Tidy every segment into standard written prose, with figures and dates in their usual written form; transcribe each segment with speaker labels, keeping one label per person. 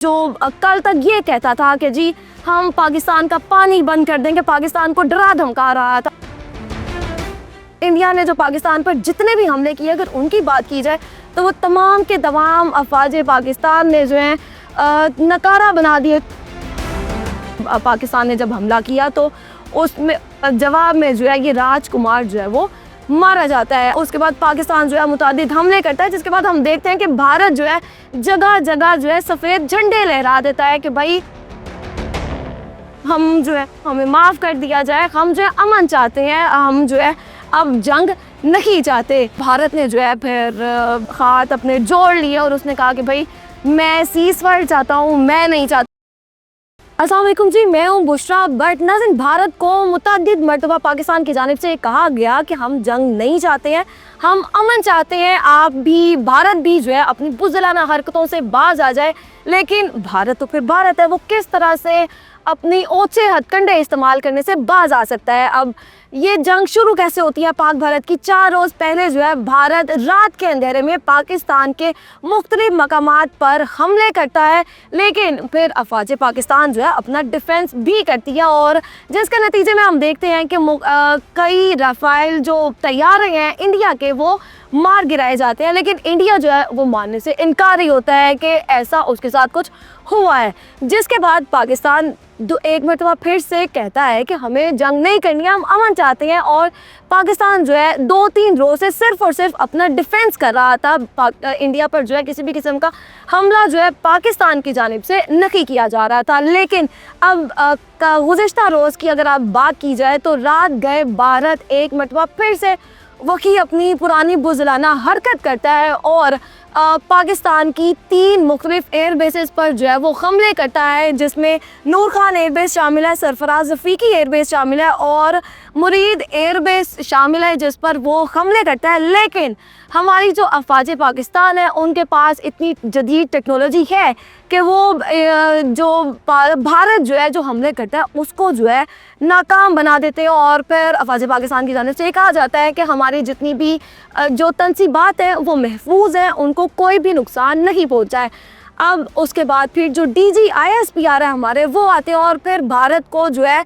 Speaker 1: जो कल तक ये कहता था कि जी हम पाकिस्तान का पानी बंद कर देंगे, पाकिस्तान को डरा धमका रहा था। इंडिया ने जो पाकिस्तान पर जितने भी हमले किए, अगर उनकी बात की जाए तो वो तमाम के तमाम अफवाज पाकिस्तान ने जो है नकारा बना दिए। पाकिस्तान ने जब हमला किया तो उसमें जवाब में जो है ये राजकुमार जो है वो मारा जाता है। उसके बाद पाकिस्तान जो है मुतादिद हमले करता है, जिसके बाद हम देखते हैं कि भारत जो है जगह जगह जो है सफ़ेद झंडे लहरा देता है कि भाई हम जो है हमें माफ़ कर दिया जाए, हम जो है अमन चाहते हैं, हम जो है अब जंग नहीं चाहते। भारत ने जो है फिर हाथ अपने जोड़ लिए और उसने कहा कि भाई मैं सीज़फायर चाहता हूँ, मैं नहीं चाहता। अस्सलाम वालेकुम जी, मैं हूँ बुशरा। बट नाज़रीन, भारत को मुतअद्दिद मरतबा पाकिस्तान की जानिब से कहा गया कि हम जंग नहीं चाहते हैं, हम अमन चाहते हैं, आप भी भारत भी जो है अपनी बुज़दिलाना हरकतों से बाज आ जाए। लेकिन भारत तो फिर भारत है, वो किस तरह से अपनी ओछे हथकंडे इस्तेमाल करने से बाज आ सकता है। अब ये जंग शुरू कैसे होती है पाक भारत की? 4 रोज़ पहले जो है भारत रात के अंधेरे में पाकिस्तान के मुख्तलिफ मकामात पर हमले करता है, लेकिन फिर अफवाज पाकिस्तान जो है अपना डिफेंस भी करती है और जिसके नतीजे में हम देखते हैं कि कई राफेल जो तैयार हैं इंडिया के वो मार गिराए जाते हैं। लेकिन इंडिया जो है वो मानने से इनकार ही होता है कि ऐसा उसके साथ कुछ हुआ है, जिसके बाद पाकिस्तान एक मरतबा फिर से कहता है कि हमें जंग नहीं करनी है, हम अमन चाहते हैं। और पाकिस्तान जो है 2-3 रोज़ से सिर्फ़ और सिर्फ अपना डिफेंस कर रहा था। इंडिया पर जो है किसी भी किस्म का हमला जो है पाकिस्तान की जानिब से नहीं किया जा रहा था। लेकिन अब गुज़िश्ता रोज़ की अगर आप बात की जाए तो रात गए भारत एक मरतबा फिर से वही अपनी पुरानी बुज़दिलाना हरकत करता है और पाकिस्तान की 3 मुख्तलिफ एयर बेसेस पर जो है वो हमले करता है, जिसमें नूर खान एयर बेस शामिल है, सरफराज रफ़ीकी एयर बेस शामिल है और मुरीद एयर बेस शामिल है, जिस पर वो हमले करता है। लेकिन हमारी जो अफवाज पाकिस्तान है उनके पास इतनी जदीद टेक्नोलॉजी है कि वो जो भारत जो है जो हमले करता है उसको जो है नाकाम बना देते हैं। और फिर अफवाज पाकिस्तान की जानिब से ये कहा जाता है कि हमारी जितनी भी जो तनसीबात हैं वो महफूज हैं, उनको कोई भी नुकसान नहीं पहुंचा है। अब उसके बाद फिर जो DGISP आ रहा है हमारे, वो आते हैं और फिर भारत को जो है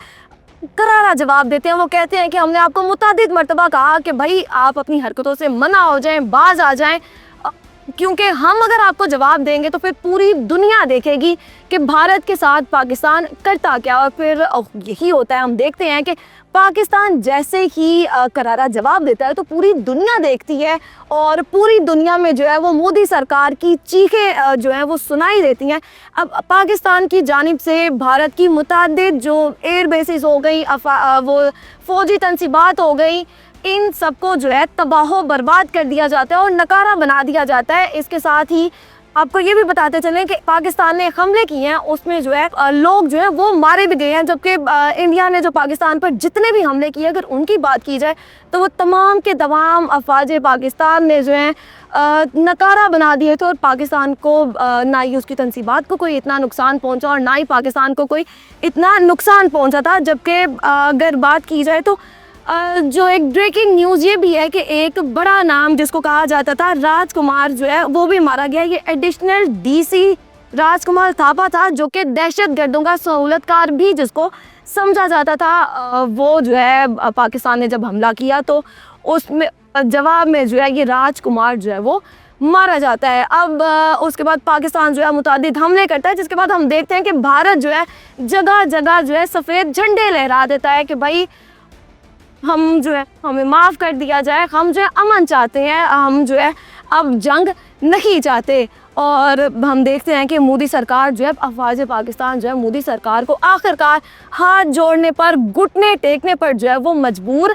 Speaker 1: करारा जवाब देते हैं। वो कहते हैं कि हमने आपको मुतअद्दिद मरतबा कहा कि भाई आप अपनी हरकतों से मना हो जाएं, बाज आ जाएं, क्योंकि हम अगर आपको जवाब देंगे तो फिर पूरी दुनिया देखेगी कि भारत के साथ पाकिस्तान करता क्या। और फिर यही होता है, हम देखते हैं कि पाकिस्तान जैसे ही करारा जवाब देता है तो पूरी दुनिया देखती है और पूरी दुनिया में जो है वो मोदी सरकार की चीखें जो हैं वो सुनाई देती हैं। अब पाकिस्तान की जानिब से भारत की मुतअद्दिद जो एयर बेसिस हो गई, वो फ़ौजी तनसीबात हो गई, इन सबको जो है तबाह बर्बाद कर दिया जाता है और नकारा बना दिया जाता है। इसके साथ ही आपको ये भी बताते चलें कि पाकिस्तान ने हमले किए हैं उसमें जो है लोग जो है वो मारे भी गए हैं, जबकि इंडिया ने जो पाकिस्तान पर जितने भी हमले किए, अगर उनकी बात की जाए तो वो तमाम के तमाम अफवाज पाकिस्तान ने जो है नकारा बना दिए थे और पाकिस्तान को ना ही उसकी तनसीबात को कोई इतना नुकसान पहुंचा और ना ही पाकिस्तान को कोई इतना नुकसान पहुंचा था। जबकि अगर बात की जाए तो जो एक ब्रेकिंग न्यूज़ ये भी है कि एक बड़ा नाम जिसको कहा जाता था राजकुमार जो है वो भी मारा गया। ये एडिशनल DC राजकुमार थापा था, जो कि दहशतगर्दों का सहूलतकार भी जिसको समझा जाता था। वो जो है पाकिस्तान ने जब हमला किया तो उसमें जवाब में जो है ये राजकुमार जो है वो मारा जाता है। अब उसके बाद पाकिस्तान जो है मुतअद्दिद हमले करता है, जिसके बाद हम देखते हैं कि भारत जो है जगह जगह जो है सफ़ेद झंडे लहरा देता है कि भाई हम जो है हमें माफ़ कर दिया जाए, हम जो है अमन चाहते हैं, हम जो है अब जंग नहीं चाहते। और हम देखते हैं कि मोदी सरकार जो है अफवाज पाकिस्तान जो है मोदी सरकार को आखिरकार हाथ जोड़ने पर, घुटने टेकने पर जो है वो मजबूर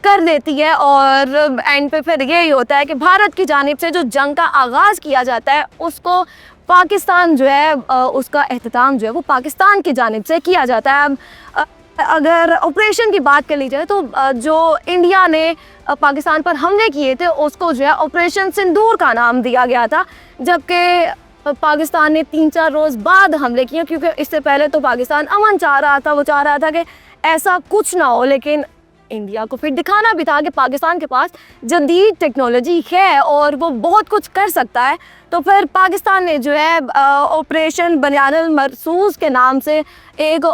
Speaker 1: कर देती है। और एंड पे फिर यही होता है कि भारत की जानिब से जो जंग का आगाज़ किया जाता है उसको पाकिस्तान जो है उसका एहतमाम जो है वो पाकिस्तान की जानिब से किया जाता है। अब अगर ऑपरेशन की बात कर ली जाए तो जो इंडिया ने पाकिस्तान पर हमले किए थे उसको जो है ऑपरेशन सिंदूर का नाम दिया गया था, जबकि पाकिस्तान ने 3-4 रोज़ बाद हमले किए, क्योंकि इससे पहले तो पाकिस्तान अमन चाह रहा था, वो चाह रहा था कि ऐसा कुछ ना हो। लेकिन इंडिया को फिर दिखाना भी था कि पाकिस्तान के पास जदीद टेक्नोलॉजी है और वो बहुत कुछ कर सकता है। तो फिर पाकिस्तान ने जो है ऑपरेशन बनियानुल मरसूस के नाम से एक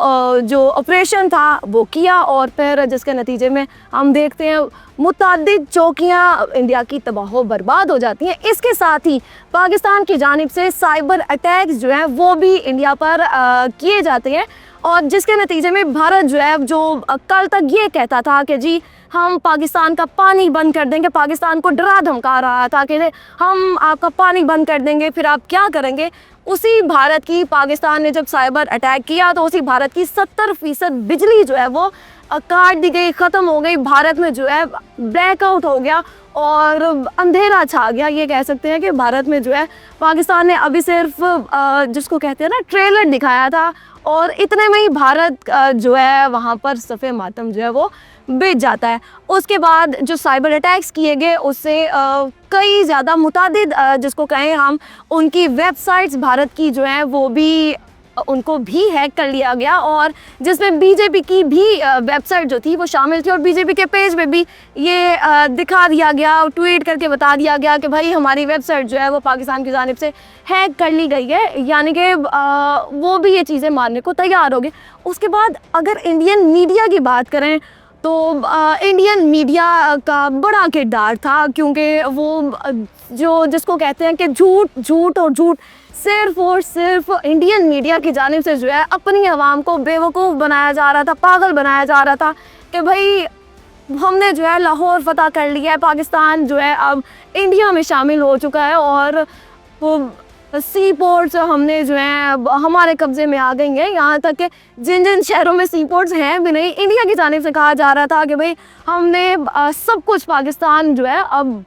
Speaker 1: जो ऑपरेशन था वो किया, और फिर जिसके नतीजे में हम देखते हैं मुतअद्दिद चौकियाँ इंडिया की तबाह बर्बाद हो जाती हैं। इसके साथ ही पाकिस्तान की जानिब से साइबर अटैक्स जो हैं वो भी इंडिया पर किए जाते हैं, और जिसके नतीजे में भारत जो है, जो कल तक ये कहता था कि जी हम पाकिस्तान का पानी बंद कर देंगे, पाकिस्तान को डरा धमका रहा था कि हम आपका पानी बंद कर देंगे, फिर आप क्या करेंगे। उसी भारत की पाकिस्तान ने जब साइबर अटैक किया तो उसी भारत की 70% बिजली जो है वो काट दी गई, ख़त्म हो गई। भारत में जो है ब्लैकआउट हो गया और अंधेरा छा गया। ये कह सकते हैं कि भारत में जो है पाकिस्तान ने अभी सिर्फ जिसको कहते हैं ना ट्रेलर दिखाया था, और इतने में ही भारत जो है वहाँ पर सफ़े मातम जो है वो बिछ जाता है। उसके बाद जो साइबर अटैक्स किए गए उससे कई ज़्यादा मुतादिद जिसको कहें हम, उनकी वेबसाइट्स भारत की जो हैं वो भी उनको भी हैक कर लिया गया, और जिसमें बीजेपी की भी वेबसाइट जो थी वो शामिल थी, और बीजेपी के पेज पे भी ये दिखा दिया गया, ट्वीट करके बता दिया गया कि भाई हमारी वेबसाइट जो है वो पाकिस्तान की जानिब से हैक कर ली गई है, यानी कि वो भी ये चीज़ें मानने को तैयार हो गए। उसके बाद अगर इंडियन मीडिया की बात करें तो इंडियन मीडिया का बड़ा किरदार था, क्योंकि वो जो जिसको कहते हैं कि झूठ और झूठ सिर्फ और सिर्फ इंडियन मीडिया की जानिब से जो है अपनी आवाम को बेवकूफ़ बनाया जा रहा था, पागल बनाया जा रहा था कि भाई हमने जो है लाहौर फतह कर लिया है, पाकिस्तान जो है अब इंडिया में शामिल हो चुका है, और वो सी पोर्ट्स हमने जो है हमारे कब्ज़े में आ गई हैं। यहाँ तक कि जिन जिन शहरों में सी पोर्ट्स हैं भी नहीं, इंडिया की जानिब से कहा जा रहा था कि भाई हमने सब कुछ पाकिस्तान जो है अब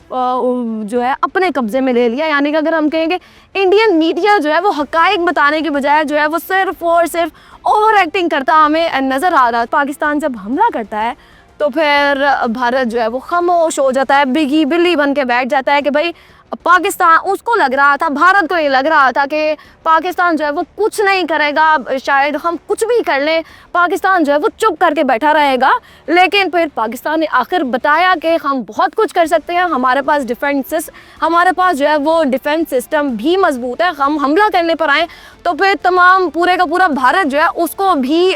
Speaker 1: जो है अपने कब्ज़े में ले लिया। यानी कि अगर हम कहेंगे इंडियन मीडिया जो है वो हक़ाइक़ बताने के बजाय जो है वो सिर्फ और सिर्फ ओवर एक्टिंग करता हमें नज़र आ रहा है। पाकिस्तान जब हमला करता है तो फिर भारत जो है वो खामोश हो जाता है, बिगी बिल्ली बन के बैठ जाता है कि भाई पाकिस्तान, उसको लग रहा था, भारत को ये लग रहा था कि पाकिस्तान जो है वो कुछ नहीं करेगा, शायद हम कुछ भी कर लें पाकिस्तान जो है वो चुप करके बैठा रहेगा। लेकिन फिर पाकिस्तान ने आखिर बताया कि हम बहुत कुछ कर सकते हैं, हमारे पास हमारे पास जो है वो डिफेंस सिस्टम भी मजबूत है, हम हमला करने पर आएँ तो फिर तमाम पूरे का पूरा भारत जो है उसको भी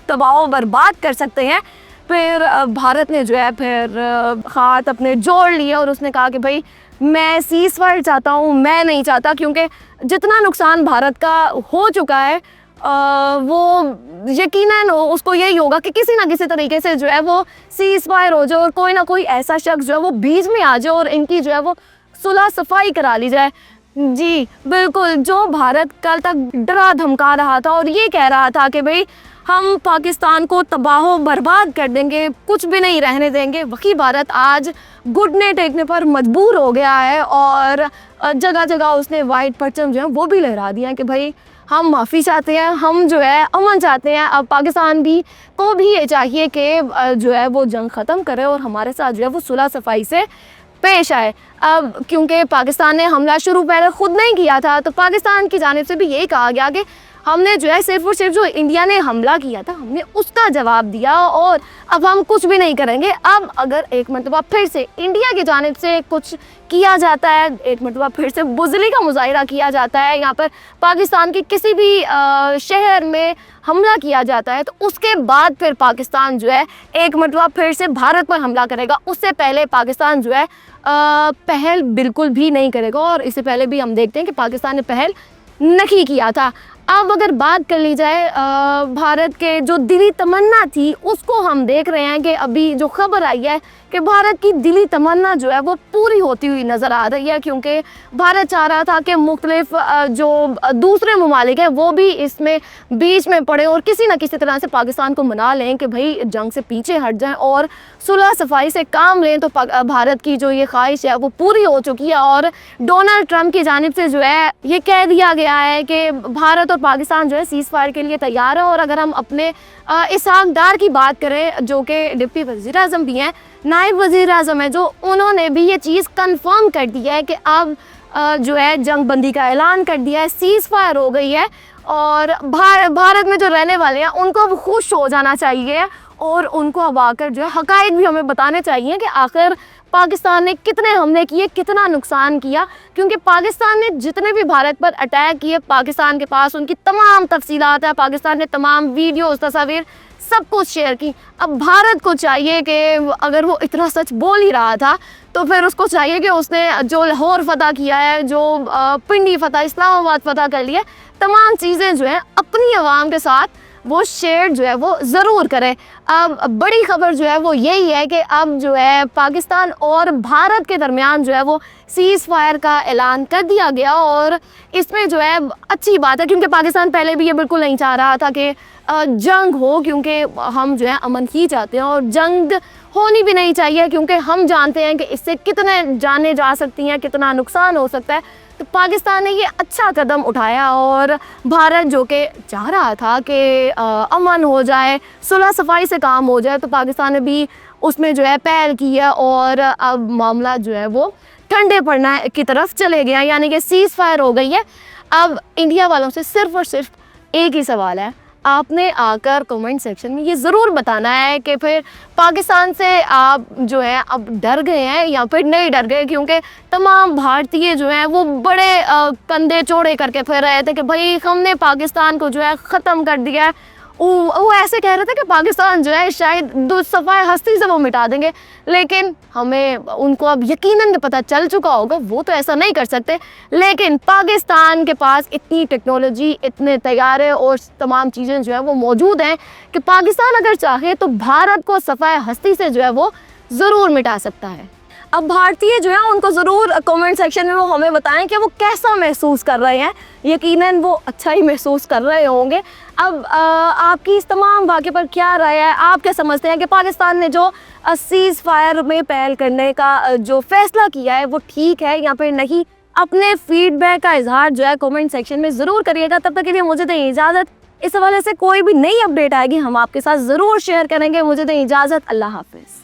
Speaker 1: तबाह बर्बाद कर सकते हैं। फिर भारत ने जो है फिर हाथ अपने जोड़ लिए और उसने कहा कि भाई मैं सीज़फायर चाहता हूँ, मैं नहीं चाहता, क्योंकि जितना नुकसान भारत का हो चुका है वो यकीनन उसको यही होगा कि किसी ना किसी तरीके से जो है वो सीज़फायर हो जाए और कोई ना कोई ऐसा शख्स जो है वो बीच में आ जाए और इनकी जो है वो सुलह सफाई करा ली जाए। जी बिल्कुल, जो भारत कल तक डरा धमका रहा था और ये कह रहा था कि भाई हम पाकिस्तान को तबाह बर्बाद कर देंगे, कुछ भी नहीं रहने देंगे, वही भारत आज घुटने टेकने पर मजबूर हो गया है और जगह जगह उसने वाइट परचम जो है वो भी लहरा दिया है कि भाई हम माफ़ी चाहते हैं, हम जो है अमन चाहते हैं। अब पाकिस्तान को भी ये चाहिए कि जो है वो जंग ख़त्म करे और हमारे साथ जो है वो सुलह सफाई से पेश आए। अब क्योंकि पाकिस्तान ने हमला शुरू पहले ख़ुद नहीं किया था, तो पाकिस्तान की जानिब से भी यही कहा गया कि हमने जो है सिर्फ और सिर्फ जो इंडिया ने हमला किया था हमने उसका जवाब दिया और अब हम कुछ भी नहीं करेंगे। अब अगर एक मरतबा फिर से इंडिया की जानिब से कुछ किया जाता है, एक मरतबा फिर से बुज़दिली का मुज़ाहिरा किया जाता है, यहाँ पर पाकिस्तान के किसी भी शहर में हमला किया जाता है, तो उसके बाद फिर पाकिस्तान जो है एक मरतबा फिर से भारत पर हमला करेगा। उससे पहले पाकिस्तान जो है पहल बिल्कुल भी नहीं करेगा, और इससे पहले भी हम देखते हैं कि पाकिस्तान ने पहल नहीं किया था। अब अगर बात कर ली जाए भारत के जो दिली तमन्ना थी, उसको हम देख रहे हैं कि अभी जो खबर आई है कि भारत की दिली तमन्ना जो है वो पूरी होती हुई नज़र आ रही है, क्योंकि भारत चाह रहा था कि मुख्तलिफ जो दूसरे ममालिक हैं वो भी इसमें बीच में पड़े और किसी न किसी तरह से पाकिस्तान को मना लें कि भाई जंग से पीछे हट जाएं और सुलह सफाई से काम लें। तो भारत की जो ये ख्वाहिश है वो पूरी हो चुकी है और डोनाल्ड ट्रंप की जानिब से जो है ये कह दिया गया है कि भारत और पाकिस्तान जो है सीज़ फायर के लिए तैयार है। और अगर हम अपने इसहाक डार की बात करें जो कि डिप्टी वज़ीर आज़म भी हैं, नायब वज़ीर आज़म है, जो उन्होंने भी ये चीज़ कंफर्म कर दी है कि अब जो है जंग बंदी का ऐलान कर दिया है, सीज़ फायर हो गई है और भारत में जो रहने वाले हैं उनको अब खुश हो जाना चाहिए और उनको अब आकर जो है हक़ाइक़ भी हमें बताने चाहिए कि आखिर पाकिस्तान ने कितने हमले किए, कितना नुकसान किया, क्योंकि पाकिस्तान ने जितने भी भारत पर अटैक किए, पाकिस्तान के पास उनकी तमाम तफसीलात है, पाकिस्तान ने तमाम वीडियोस, तस्वीर सब कुछ शेयर की। अब भारत को चाहिए कि अगर वो इतना सच बोल ही रहा था तो फिर उसको चाहिए कि उसने जो लाहौर फतह किया है, जो पिंडी फतह, इस्लामाबाद फतह कर लिया, तमाम चीज़ें जो हैं अपनी आवाम के साथ वो शेयर जो है वो ज़रूर करें। अब बड़ी खबर जो है वो यही है कि अब जो है पाकिस्तान और भारत के दरमियान जो है वो सीज़ फायर का ऐलान कर दिया गया, और इसमें जो है अच्छी बात है, क्योंकि पाकिस्तान पहले भी ये बिल्कुल नहीं चाह रहा था कि जंग हो, क्योंकि हम जो है अमन ही चाहते हैं और जंग होनी भी नहीं चाहिए, क्योंकि हम जानते हैं कि इससे कितने जानें जा सकती हैं, कितना नुकसान हो सकता है। तो पाकिस्तान ने ये अच्छा कदम उठाया, और भारत जो कि चाह रहा था कि अमन हो जाए, सुलह सफाई से काम हो जाए, तो पाकिस्तान ने भी उसमें जो है पहल की है, और अब मामला जो है वो ठंडे पड़ना की तरफ चले गया, यानी कि सीज़ फायर हो गई है। अब इंडिया वालों से सिर्फ़ और सिर्फ एक ही सवाल है, आपने आकर कमेंट सेक्शन में ये ज़रूर बताना है कि फिर पाकिस्तान से आप जो है अब डर गए हैं या फिर नहीं डर गए, क्योंकि तमाम भारतीय जो हैं वो बड़े कंधे चौड़े करके फिर रहे थे कि भाई हमने पाकिस्तान को जो है ख़त्म कर दिया है। वो ऐसे कह रहे थे कि पाकिस्तान जो है शायद सफ़ाए हस्ती से वो मिटा देंगे, लेकिन हमें उनको अब यकीनन पता चल चुका होगा वो तो ऐसा नहीं कर सकते। लेकिन पाकिस्तान के पास इतनी टेक्नोलॉजी, इतने तैयारे और तमाम चीज़ें जो है वो मौजूद हैं कि पाकिस्तान अगर चाहे तो भारत को सफ़ाए हस्ती से जो है वो ज़रूर मिटा सकता है। अब भारतीय जो है उनको ज़रूर कमेंट सेक्शन में वो हमें बताएं कि वो कैसा महसूस कर रहे हैं। यकीनन वो अच्छा ही महसूस कर रहे होंगे। अब आपकी इस तमाम वाक़े पर क्या राय है? आप क्या समझते हैं कि पाकिस्तान ने जो सीज़ फायर में पहल करने का जो फ़ैसला किया है वो ठीक है या फिर नहीं? अपने फीडबैक का इजहार जो है कमेंट सेक्शन में ज़रूर करिएगा। तब तक के लिए मुझे दें इजाज़त। इस हवाले से कोई भी नई अपडेट आएगी हम आपके साथ ज़रूर शेयर करेंगे। मुझे दें इजाज़त। अल्लाह हाफ़िज़।